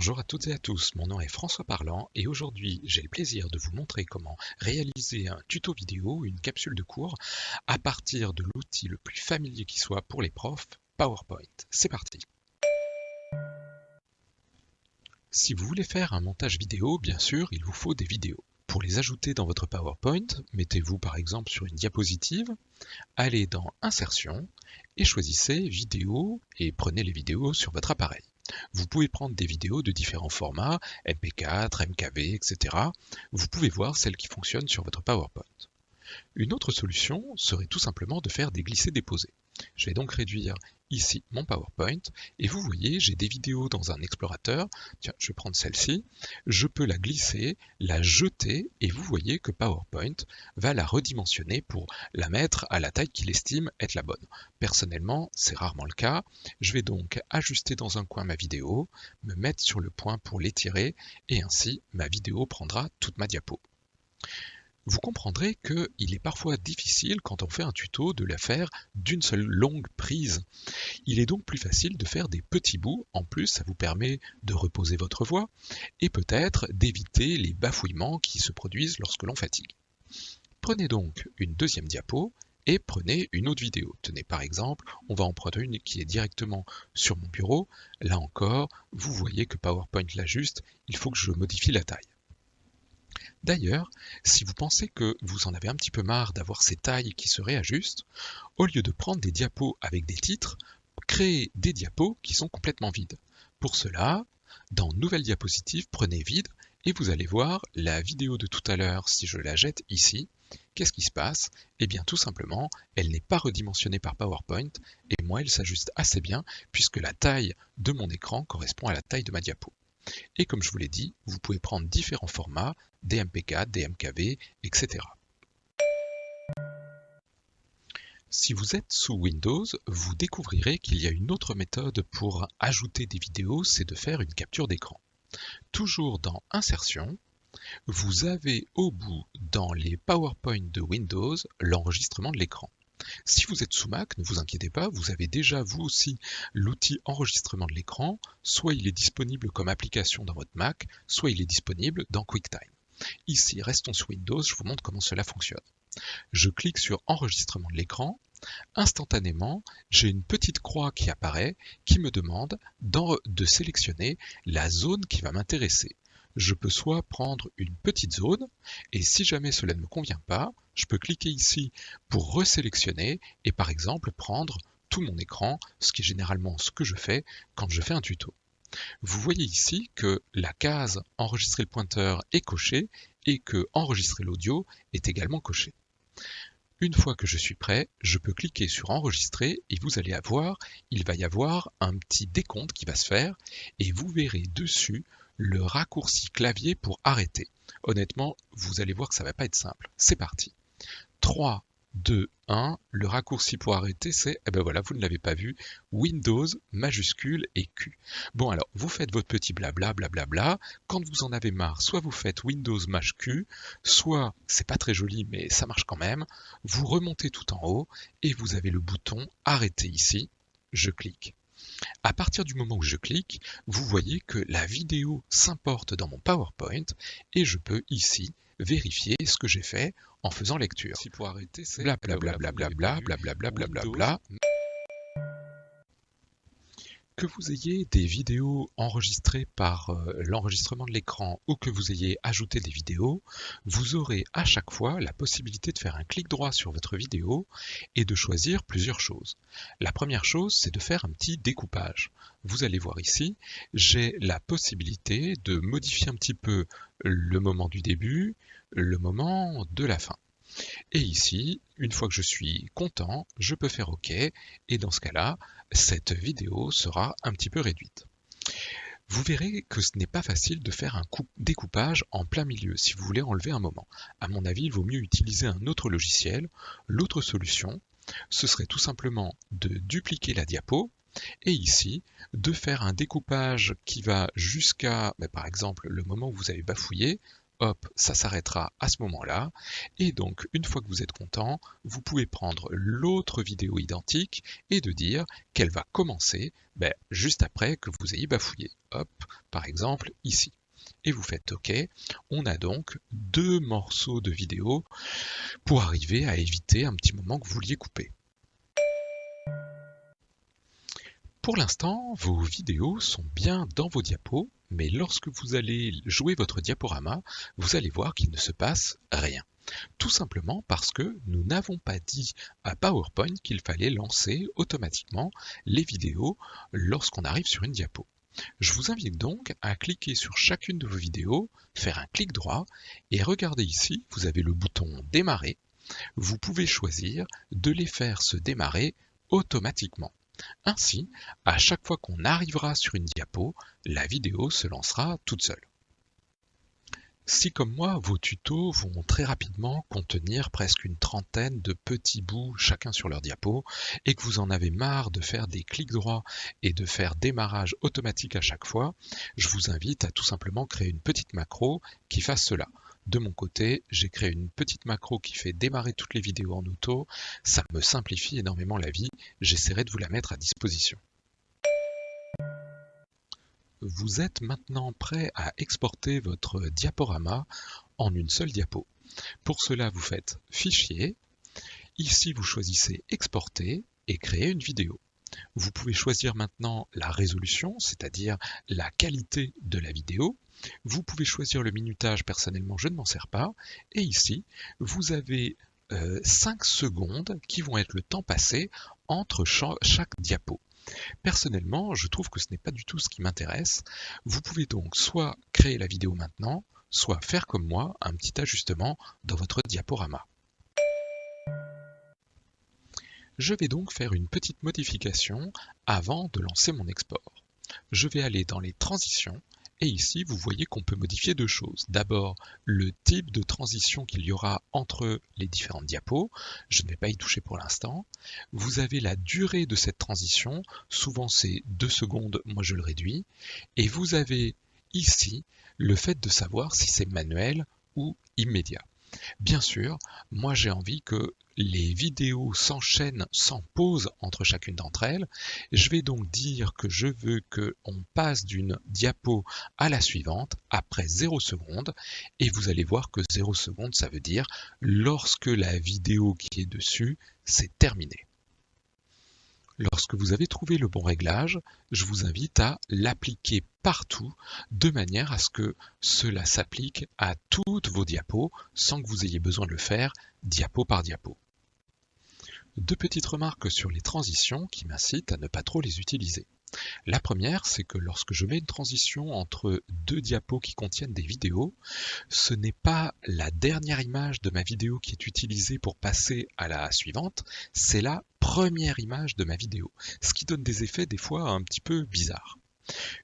Bonjour à toutes et à tous, mon nom est François Parlant et aujourd'hui j'ai le plaisir de vous montrer comment réaliser un tuto vidéo, une capsule de cours, à partir de l'outil le plus familier qui soit pour les profs, PowerPoint. C'est parti! Si vous voulez faire un montage vidéo, bien sûr, il vous faut des vidéos. Pour les ajouter dans votre PowerPoint, mettez-vous par exemple sur une diapositive, allez dans Insertion et choisissez Vidéo et prenez les vidéos sur votre appareil. Vous pouvez prendre des vidéos de différents formats, MP4, MKV, etc. Vous pouvez voir celles qui fonctionnent sur votre PowerPoint. Une autre solution serait tout simplement de faire des glissés-déposés. Je vais donc réduire ici mon PowerPoint et vous voyez, j'ai des vidéos dans un explorateur. Tiens, je vais prendre celle-ci. Je peux la glisser, la jeter et vous voyez que PowerPoint va la redimensionner pour la mettre à la taille qu'il estime être la bonne. Personnellement, c'est rarement le cas. Je vais donc ajuster dans un coin ma vidéo, me mettre sur le point pour l'étirer et ainsi ma vidéo prendra toute ma diapo. Vous comprendrez qu'il est parfois difficile quand on fait un tuto de la faire d'une seule longue prise. Il est donc plus facile de faire des petits bouts, en plus ça vous permet de reposer votre voix et peut-être d'éviter les bafouillements qui se produisent lorsque l'on fatigue. Prenez donc une deuxième diapo et prenez une autre vidéo. Tenez par exemple, on va en prendre une qui est directement sur mon bureau. Là encore, vous voyez que PowerPoint l'ajuste, il faut que je modifie la taille. D'ailleurs, si vous pensez que vous en avez un petit peu marre d'avoir ces tailles qui se réajustent, au lieu de prendre des diapos avec des titres, créez des diapos qui sont complètement vides. Pour cela, dans Nouvelle diapositive, prenez vide et vous allez voir la vidéo de tout à l'heure, si je la jette ici, qu'est-ce qui se passe? Eh bien tout simplement, elle n'est pas redimensionnée par PowerPoint et moi elle s'ajuste assez bien puisque la taille de mon écran correspond à la taille de ma diapo. Et comme je vous l'ai dit, vous pouvez prendre différents formats, des MP4, des MKV, etc. Si vous êtes sous Windows, vous découvrirez qu'il y a une autre méthode pour ajouter des vidéos, c'est de faire une capture d'écran. Toujours dans Insertion, vous avez au bout, dans les PowerPoint de Windows, l'enregistrement de l'écran. Si vous êtes sous Mac, ne vous inquiétez pas, vous avez déjà vous aussi l'outil enregistrement de l'écran, soit il est disponible comme application dans votre Mac, soit il est disponible dans QuickTime. Ici, restons sur Windows, je vous montre comment cela fonctionne. Je clique sur enregistrement de l'écran, instantanément, j'ai une petite croix qui apparaît qui me demande de sélectionner la zone qui va m'intéresser. Je peux soit prendre une petite zone, et si jamais cela ne me convient pas, je peux cliquer ici pour resélectionner et par exemple prendre tout mon écran, ce qui est généralement ce que je fais quand je fais un tuto. Vous voyez ici que la case enregistrer le pointeur est cochée et que enregistrer l'audio est également coché. Une fois que je suis prêt, je peux cliquer sur enregistrer et vous allez avoir, il va y avoir un petit décompte qui va se faire et vous verrez dessus le raccourci clavier pour arrêter. Honnêtement, vous allez voir que ça ne va pas être simple. C'est parti. 3, 2, 1, le raccourci pour arrêter c'est, eh ben voilà, vous ne l'avez pas vu, Windows, majuscule et Q. Bon alors, vous faites votre petit blabla, blablabla, quand vous en avez marre, soit vous faites Windows, maj Q, soit, c'est pas très joli mais ça marche quand même, vous remontez tout en haut et vous avez le bouton arrêter ici, je clique. À partir du moment où je clique, vous voyez que la vidéo s'importe dans mon PowerPoint et je peux ici vérifier ce que j'ai fait en faisant lecture. Si pour arrêter, c'est blablabla. Que vous ayez des vidéos enregistrées par l'enregistrement de l'écran ou que vous ayez ajouté des vidéos, vous aurez à chaque fois la possibilité de faire un clic droit sur votre vidéo et de choisir plusieurs choses. La première chose, c'est de faire un petit découpage. Vous allez voir ici, j'ai la possibilité de modifier un petit peu le moment du début, le moment de la fin. Et ici, une fois que je suis content, je peux faire OK et dans ce cas-là, cette vidéo sera un petit peu réduite. Vous verrez que ce n'est pas facile de faire un découpage en plein milieu si vous voulez enlever un moment. À mon avis, il vaut mieux utiliser un autre logiciel. L'autre solution, ce serait tout simplement de dupliquer la diapo et ici, de faire un découpage qui va jusqu'à, par exemple, le moment où vous avez bafouillé. hop, ça s'arrêtera à ce moment-là. Et donc, une fois que vous êtes content, vous pouvez prendre l'autre vidéo identique et de dire qu'elle va commencer juste après que vous ayez bafouillé. Hop, par exemple, ici. Et vous faites OK. On a donc 2 morceaux de vidéo pour arriver à éviter un petit moment que vous vouliez couper. Pour l'instant, vos vidéos sont bien dans vos diapos, mais lorsque vous allez jouer votre diaporama, vous allez voir qu'il ne se passe rien. Tout simplement parce que nous n'avons pas dit à PowerPoint qu'il fallait lancer automatiquement les vidéos lorsqu'on arrive sur une diapo. Je vous invite donc à cliquer sur chacune de vos vidéos, faire un clic droit et regardez ici, vous avez le bouton démarrer. Vous pouvez choisir de les faire se démarrer automatiquement. Ainsi, à chaque fois qu'on arrivera sur une diapo, la vidéo se lancera toute seule. Si comme moi, vos tutos vont très rapidement contenir presque une trentaine de petits bouts chacun sur leur diapo et que vous en avez marre de faire des clics droits et de faire démarrage automatique à chaque fois, je vous invite à tout simplement créer une petite macro qui fasse cela. De mon côté, j'ai créé une petite macro qui fait démarrer toutes les vidéos en auto. Ça me simplifie énormément la vie. J'essaierai de vous la mettre à disposition. Vous êtes maintenant prêt à exporter votre diaporama en une seule diapo. Pour cela, vous faites Fichier. Ici, vous choisissez Exporter et créer une vidéo. Vous pouvez choisir maintenant la résolution, c'est-à-dire la qualité de la vidéo. Vous pouvez choisir le minutage, personnellement je ne m'en sers pas. Et ici, vous avez 5 secondes qui vont être le temps passé entre chaque diapo. Personnellement, je trouve que ce n'est pas du tout ce qui m'intéresse. Vous pouvez donc soit créer la vidéo maintenant, soit faire comme moi, un petit ajustement dans votre diaporama. Je vais donc faire une petite modification avant de lancer mon export. Je vais aller dans les transitions et ici vous voyez qu'on peut modifier 2 choses. D'abord le type de transition qu'il y aura entre les différentes diapos, je ne vais pas y toucher pour l'instant. Vous avez la durée de cette transition, souvent c'est 2 secondes, moi je le réduis. Et vous avez ici le fait de savoir si c'est manuel ou immédiat. Bien sûr, moi j'ai envie que les vidéos s'enchaînent sans pause entre chacune d'entre elles. Je vais donc dire que je veux qu'on passe d'une diapo à la suivante après 0 secondes. Et vous allez voir que 0 secondes, ça veut dire lorsque la vidéo qui est dessus, c'est terminé. Lorsque vous avez trouvé le bon réglage, je vous invite à l'appliquer partout de manière à ce que cela s'applique à toutes vos diapos sans que vous ayez besoin de le faire diapo par diapo. 2 petites remarques sur les transitions qui m'incitent à ne pas trop les utiliser. La première, c'est que lorsque je mets une transition entre 2 diapos qui contiennent des vidéos, ce n'est pas la dernière image de ma vidéo qui est utilisée pour passer à la suivante, c'est la première image de ma vidéo, ce qui donne des effets des fois un petit peu bizarres.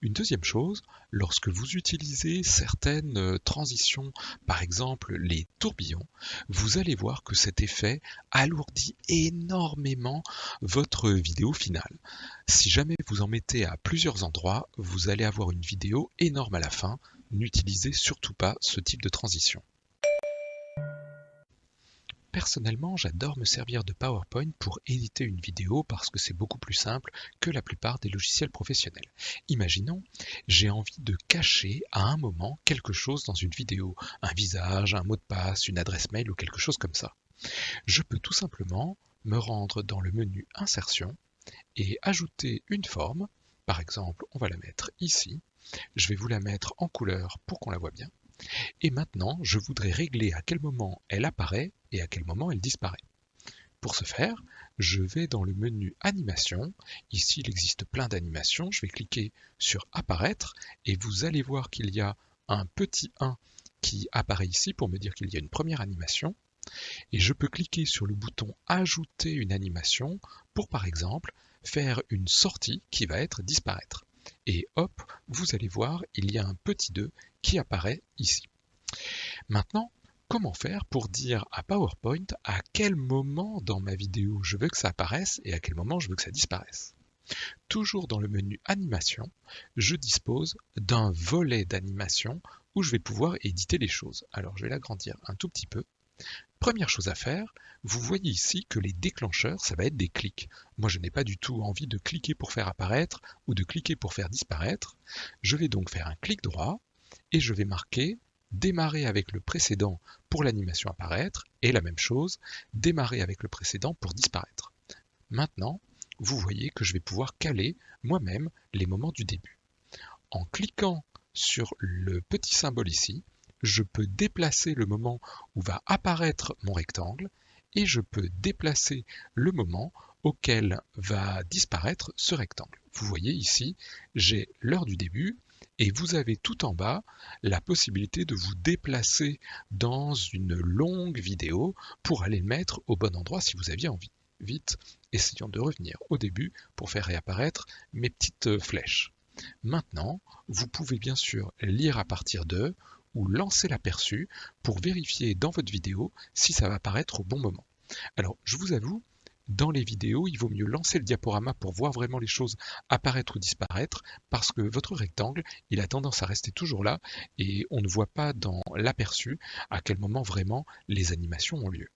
Une deuxième chose, lorsque vous utilisez certaines transitions, par exemple les tourbillons, vous allez voir que cet effet alourdit énormément votre vidéo finale. Si jamais vous en mettez à plusieurs endroits, vous allez avoir une vidéo énorme à la fin. N'utilisez surtout pas ce type de transition. Personnellement, j'adore me servir de PowerPoint pour éditer une vidéo parce que c'est beaucoup plus simple que la plupart des logiciels professionnels. Imaginons, j'ai envie de cacher à un moment quelque chose dans une vidéo, un visage, un mot de passe, une adresse mail ou quelque chose comme ça. Je peux tout simplement me rendre dans le menu Insertion et ajouter une forme. Par exemple, on va la mettre ici. Je vais vous la mettre en couleur pour qu'on la voie bien. Et maintenant, je voudrais régler à quel moment elle apparaît et à quel moment elle disparaît. Pour ce faire, je vais dans le menu Animation. Ici, il existe plein d'animations. Je vais cliquer sur Apparaître et vous allez voir qu'il y a un petit 1 qui apparaît ici pour me dire qu'il y a une première animation. Et je peux cliquer sur le bouton Ajouter une animation pour, par exemple, faire une sortie qui va être disparaître. Et hop, vous allez voir, il y a un petit 2 qui apparaît ici. Maintenant, comment faire pour dire à PowerPoint à quel moment dans ma vidéo je veux que ça apparaisse et à quel moment je veux que ça disparaisse? Toujours dans le menu Animation, je dispose d'un volet d'animation où je vais pouvoir éditer les choses. Alors je vais l'agrandir un tout petit peu. Première chose à faire, vous voyez ici que les déclencheurs, ça va être des clics. Moi, je n'ai pas du tout envie de cliquer pour faire apparaître ou de cliquer pour faire disparaître. Je vais donc faire un clic droit et je vais marquer démarrer avec le précédent pour l'animation apparaître et la même chose, démarrer avec le précédent pour disparaître. Maintenant, vous voyez que je vais pouvoir caler moi-même les moments du début. En cliquant sur le petit symbole ici, je peux déplacer le moment où va apparaître mon rectangle et je peux déplacer le moment auquel va disparaître ce rectangle. Vous voyez ici, j'ai l'heure du début et vous avez tout en bas la possibilité de vous déplacer dans une longue vidéo pour aller le mettre au bon endroit si vous aviez envie. Vite, essayons de revenir au début pour faire réapparaître mes petites flèches. Maintenant, vous pouvez bien sûr lire à partir de ou lancer l'aperçu pour vérifier dans votre vidéo si ça va apparaître au bon moment. Alors, je vous avoue, dans les vidéos, il vaut mieux lancer le diaporama pour voir vraiment les choses apparaître ou disparaître, parce que votre rectangle, il a tendance à rester toujours là, et on ne voit pas dans l'aperçu à quel moment vraiment les animations ont lieu.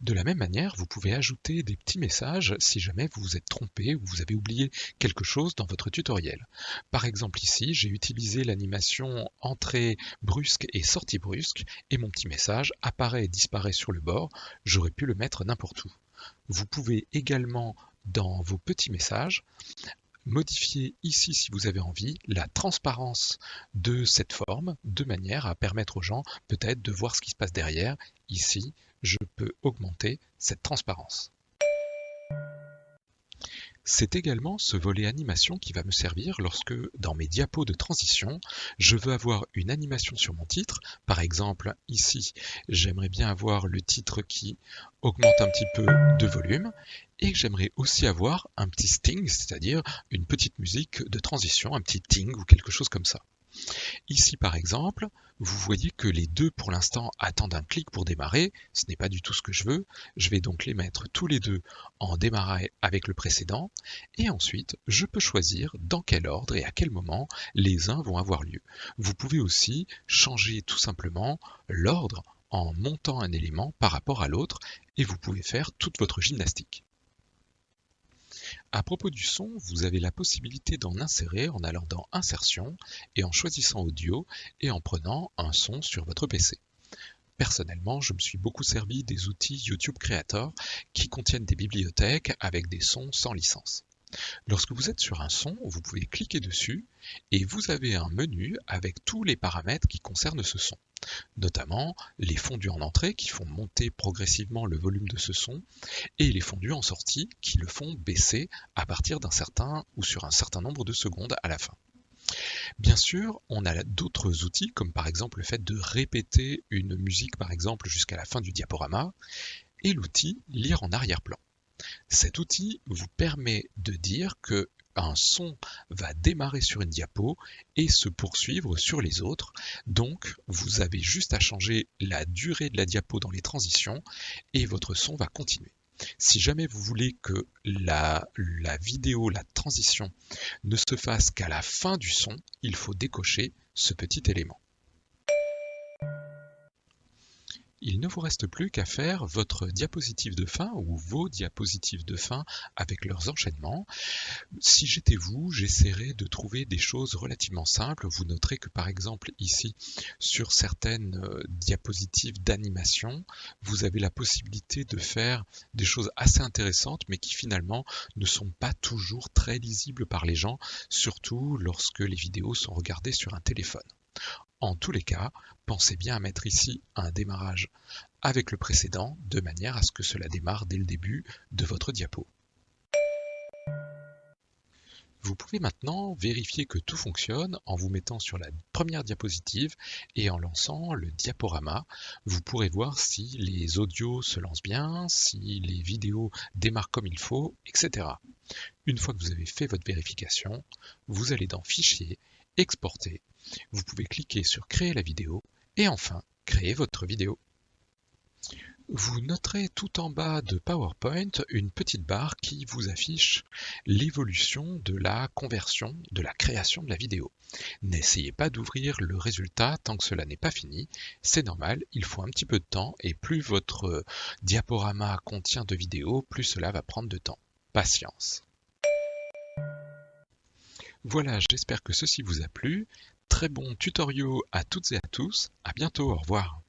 De la même manière, vous pouvez ajouter des petits messages si jamais vous vous êtes trompé ou vous avez oublié quelque chose dans votre tutoriel. Par exemple ici, j'ai utilisé l'animation entrée brusque et sortie brusque et mon petit message apparaît et disparaît sur le bord, j'aurais pu le mettre n'importe où. Vous pouvez également, dans vos petits messages, modifier ici, si vous avez envie, la transparence de cette forme, de manière à permettre aux gens peut-être de voir ce qui se passe derrière. Ici, je peux augmenter cette transparence. C'est également ce volet animation qui va me servir lorsque, dans mes diapos de transition, je veux avoir une animation sur mon titre. Par exemple, ici, j'aimerais bien avoir le titre qui augmente un petit peu de volume et j'aimerais aussi avoir un petit sting, c'est-à-dire une petite musique de transition, un petit ting ou quelque chose comme ça. Ici, par exemple, vous voyez que les deux, pour l'instant, attendent un clic pour démarrer. Ce n'est pas du tout ce que je veux. Je vais donc les mettre tous les deux en démarrer avec le précédent. Et ensuite, je peux choisir dans quel ordre et à quel moment les uns vont avoir lieu. Vous pouvez aussi changer tout simplement l'ordre en montant un élément par rapport à l'autre et vous pouvez faire toute votre gymnastique. À propos du son, vous avez la possibilité d'en insérer en allant dans Insertion et en choisissant Audio et en prenant un son sur votre PC. Personnellement, je me suis beaucoup servi des outils YouTube Creator qui contiennent des bibliothèques avec des sons sans licence. Lorsque vous êtes sur un son, vous pouvez cliquer dessus et vous avez un menu avec tous les paramètres qui concernent ce son. Notamment les fondus en entrée qui font monter progressivement le volume de ce son et les fondus en sortie qui le font baisser à partir d'un certain ou sur un certain nombre de secondes à la fin. Bien sûr, on a d'autres outils comme par exemple le fait de répéter une musique par exemple jusqu'à la fin du diaporama et l'outil lire en arrière-plan. Cet outil vous permet de dire que un son va démarrer sur une diapo et se poursuivre sur les autres. Donc, vous avez juste à changer la durée de la diapo dans les transitions et votre son va continuer. Si jamais vous voulez que la vidéo, la transition, ne se fasse qu'à la fin du son, il faut décocher ce petit élément. Il ne vous reste plus qu'à faire votre diapositive de fin ou vos diapositives de fin avec leurs enchaînements. Si j'étais vous, j'essaierais de trouver des choses relativement simples. Vous noterez que par exemple ici, sur certaines diapositives d'animation, vous avez la possibilité de faire des choses assez intéressantes, mais qui finalement ne sont pas toujours très lisibles par les gens, surtout lorsque les vidéos sont regardées sur un téléphone. En tous les cas, pensez bien à mettre ici un démarrage avec le précédent, de manière à ce que cela démarre dès le début de votre diapo. Vous pouvez maintenant vérifier que tout fonctionne en vous mettant sur la première diapositive et en lançant le diaporama. Vous pourrez voir si les audios se lancent bien, si les vidéos démarrent comme il faut, etc. Une fois que vous avez fait votre vérification, vous allez dans Fichier, Exporter. Vous pouvez cliquer sur Créer la vidéo et enfin créer votre vidéo. Vous noterez tout en bas de PowerPoint une petite barre qui vous affiche l'évolution de la conversion, de la création de la vidéo. N'essayez pas d'ouvrir le résultat tant que cela n'est pas fini, c'est normal, il faut un petit peu de temps et plus votre diaporama contient de vidéos, plus cela va prendre de temps. Patience. Voilà, j'espère que ceci vous a plu. Très bon tutoriel à toutes et à tous. À bientôt, au revoir.